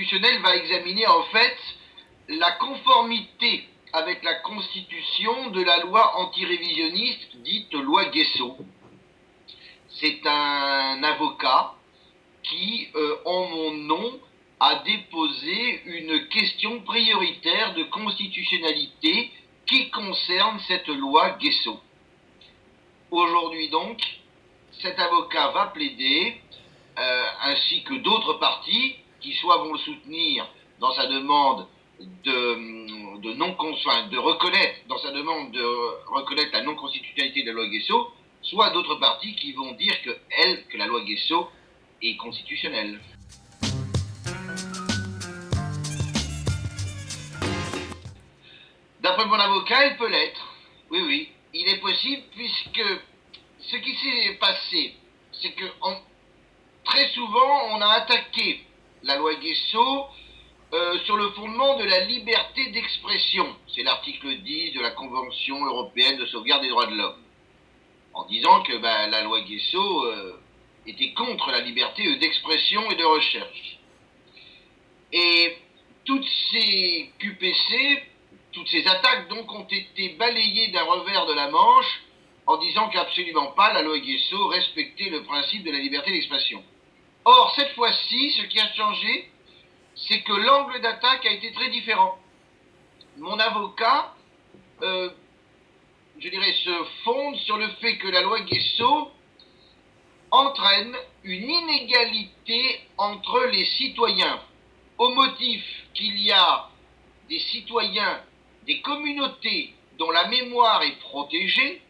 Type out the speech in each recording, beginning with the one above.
constitutionnel va examiner en fait la conformité avec la Constitution de la loi antirévisionniste dite loi Guessot. C'est un avocat qui, en mon nom, a déposé une question prioritaire de constitutionnalité qui concerne cette loi Guessot. Aujourd'hui donc, cet avocat va plaider, ainsi que d'autres partis qui soit vont le soutenir dans sa demande de reconnaître la non-constitutionnalité de la loi Guessot, soit d'autres partis qui vont dire que la loi Guessot est constitutionnelle. D'après mon avocat, elle peut l'être. Oui, oui, il est possible puisque ce qui s'est passé, c'est que très souvent, on a attaqué la loi Guessot sur le fondement de la liberté d'expression. C'est l'article 10 de la Convention européenne de sauvegarde des droits de l'homme. En disant que la loi Guessot était contre la liberté d'expression et de recherche. Et toutes ces QPC, toutes ces attaques donc ont été balayées d'un revers de la manche en disant qu'absolument pas la loi Guessot respectait le principe de la liberté d'expression. Or, cette fois-ci, ce qui a changé, c'est que l'angle d'attaque a été très différent. Mon avocat, se fonde sur le fait que la loi Guessot entraîne une inégalité entre les citoyens, au motif qu'il y a des citoyens, des communautés dont la mémoire est protégée,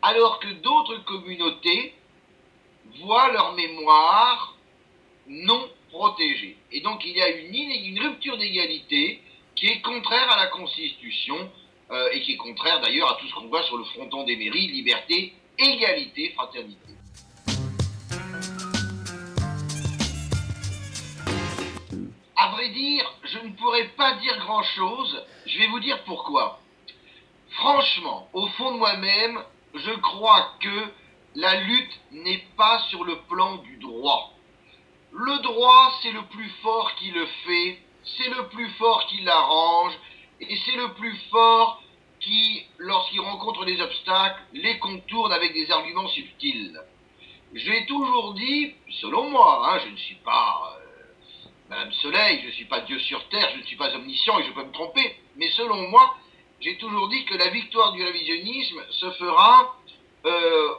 alors que d'autres communautés voient leur mémoire non protégée. Et donc il y a une rupture d'égalité qui est contraire à la Constitution et qui est contraire d'ailleurs à tout ce qu'on voit sur le fronton des mairies, liberté, égalité, fraternité. À vrai dire, je ne pourrais pas dire grand-chose, je vais vous dire pourquoi. Franchement, au fond de moi-même, je crois que la lutte n'est pas sur le plan du droit. Le droit, c'est le plus fort qui le fait, c'est le plus fort qui l'arrange, et c'est le plus fort qui, lorsqu'il rencontre des obstacles, les contourne avec des arguments subtils. J'ai toujours dit, selon moi, je ne suis pas Madame Soleil, je ne suis pas Dieu sur terre, je ne suis pas omniscient et je peux me tromper, mais selon moi, j'ai toujours dit que la victoire du révisionnisme se fera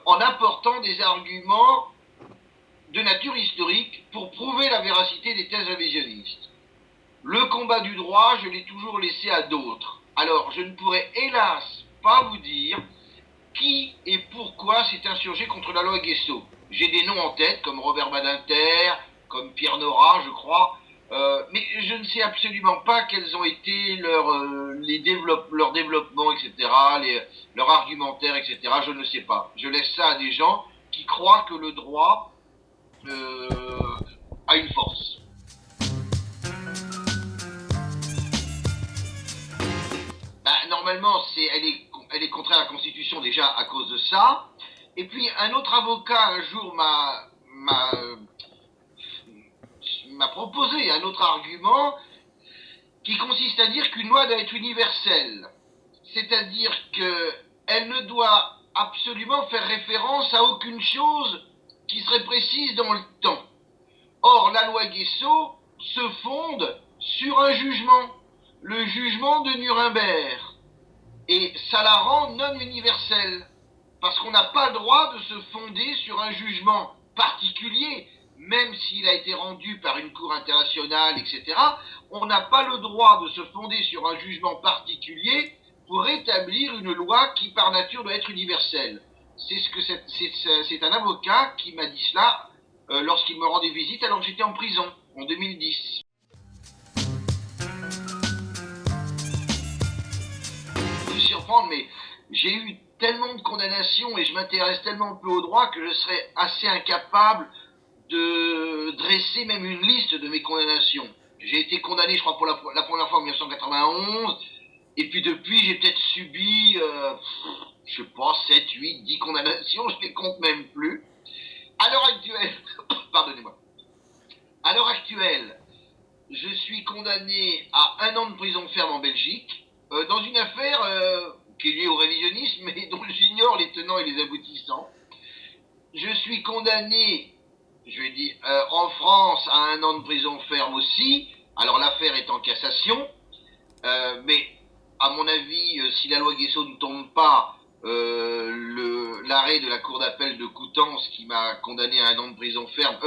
en apportant des arguments de nature historique pour prouver la véracité des thèses révisionnistes. Le combat du droit, je l'ai toujours laissé à d'autres. Alors, je ne pourrais hélas pas vous dire qui et pourquoi s'est insurgé contre la loi Guessot. J'ai des noms en tête, comme Robert Badinter, comme Pierre Nora, je crois, mais je ne sais absolument pas quels ont été leur développement, etc., leur argumentaire, etc., je ne sais pas. Je laisse ça à des gens qui croient que le droit a une force. Normalement, elle est contraire à la Constitution déjà à cause de ça. Et puis un autre avocat un jour m'a proposé un autre argument qui consiste à dire qu'une loi doit être universelle. C'est-à-dire qu'elle ne doit absolument faire référence à aucune chose qui serait précise dans le temps. Or, la loi Guessot se fonde sur un jugement, le jugement de Nuremberg. Et ça la rend non universelle, parce qu'on n'a pas le droit de se fonder sur un jugement particulier, même s'il a été rendu par une cour internationale, etc. On n'a pas le droit de se fonder sur un jugement particulier pour établir une loi qui par nature doit être universelle. C'est un avocat qui m'a dit cela lorsqu'il me rendait visite alors que j'étais en prison, en 2010. Vous surprendre, mais j'ai eu tellement de condamnations et je m'intéresse tellement peu au droit que je serais assez incapable de dresser même une liste de mes condamnations. J'ai été condamné, je crois, pour la première fois en 1991, et puis depuis, j'ai peut-être subi, je sais pas, 7, 8, 10 condamnations, je ne les compte même plus. À l'heure actuelle, pardonnez-moi, à l'heure actuelle, je suis condamné à 1 an de prison ferme en Belgique, dans une affaire qui est liée au révisionnisme, mais dont j'ignore les tenants et les aboutissants. Je suis condamné, je vais dire, en France à 1 an de prison ferme aussi. Alors l'affaire est en cassation, mais à mon avis, si la loi Guesso ne tombe pas, l'arrêt de la cour d'appel de Coutances qui m'a condamné à 1 an de prison ferme,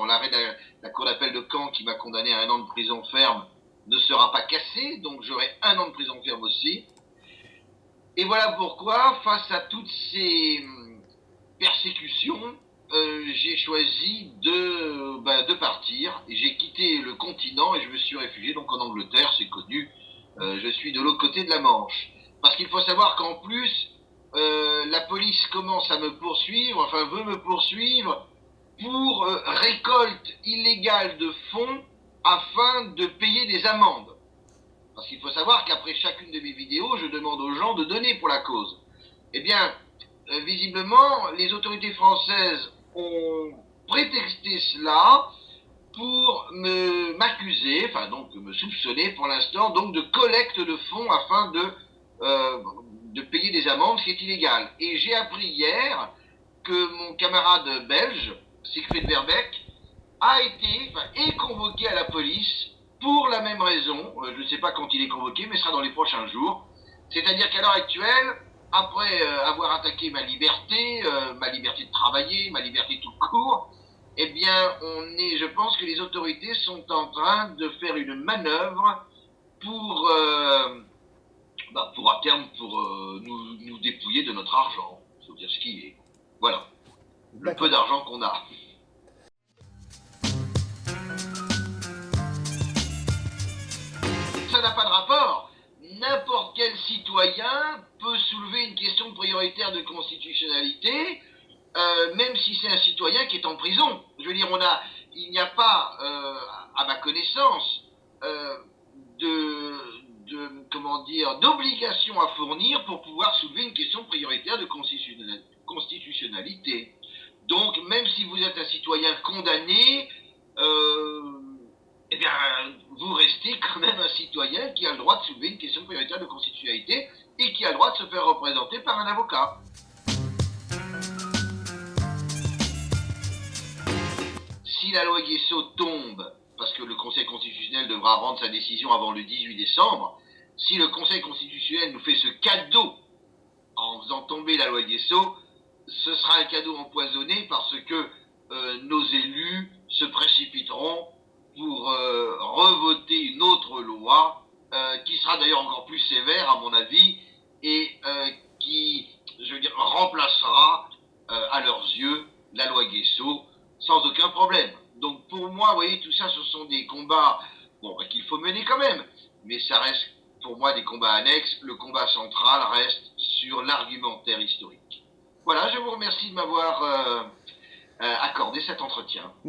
l'arrêt de la cour d'appel de Caen qui m'a condamné à 1 an de prison ferme ne sera pas cassé, donc j'aurai 1 an de prison ferme aussi. Et voilà pourquoi, face à toutes ces persécutions, j'ai choisi de partir, et j'ai quitté le continent et je me suis réfugié donc en Angleterre, c'est connu, je suis de l'autre côté de la Manche. Parce qu'il faut savoir qu'en plus, la police commence à me poursuivre, enfin veut me poursuivre, pour récolte illégale de fonds afin de payer des amendes. Parce qu'il faut savoir qu'après chacune de mes vidéos, je demande aux gens de donner pour la cause. Eh bien, visiblement, les autorités françaises ont prétexté cela pour m'accuser, enfin donc me soupçonner pour l'instant, donc de collecte de fonds afin de payer des amendes, ce qui est illégal. Et j'ai appris hier que mon camarade belge, Siegfried Verbeek, est convoqué à la police pour la même raison. Je ne sais pas quand il est convoqué, mais ce sera dans les prochains jours. C'est-à-dire qu'à l'heure actuelle, après avoir attaqué ma liberté de travailler, ma liberté tout court, eh bien, je pense que les autorités sont en train de faire une manœuvre pour à terme, nous dépouiller de notre argent. Il faut dire ce qui est. Voilà. Le peu d'argent qu'on a. Ça n'a pas de rapport. N'importe quel citoyen peut soulever une question prioritaire de constitutionnalité, même si c'est un citoyen qui est en prison. Je veux dire, il n'y a pas, à ma connaissance, d'obligation à fournir pour pouvoir soulever une question prioritaire de constitutionnalité. Donc, même si vous êtes un citoyen condamné, eh bien, vous restez quand même un citoyen qui a le droit de soulever une question prioritaire de constitutionnalité et qui a le droit de se faire représenter par un avocat. Si la loi Guesso tombe, parce que le Conseil constitutionnel devra rendre sa décision avant le 18 décembre, si le Conseil constitutionnel nous fait ce cadeau en faisant tomber la loi Guesso, ce sera un cadeau empoisonné parce que nos élus se précipiteront pour revoter une autre loi qui sera d'ailleurs encore plus sévère à mon avis et qui, je veux dire, remplacera à leurs yeux la loi Guesso sans aucun problème. Donc pour moi, vous voyez, tout ça, ce sont des combats qu'il faut mener quand même, mais ça reste pour moi des combats annexes. Le combat central reste sur l'argumentaire historique. Voilà, je vous remercie de m'avoir accordé cet entretien.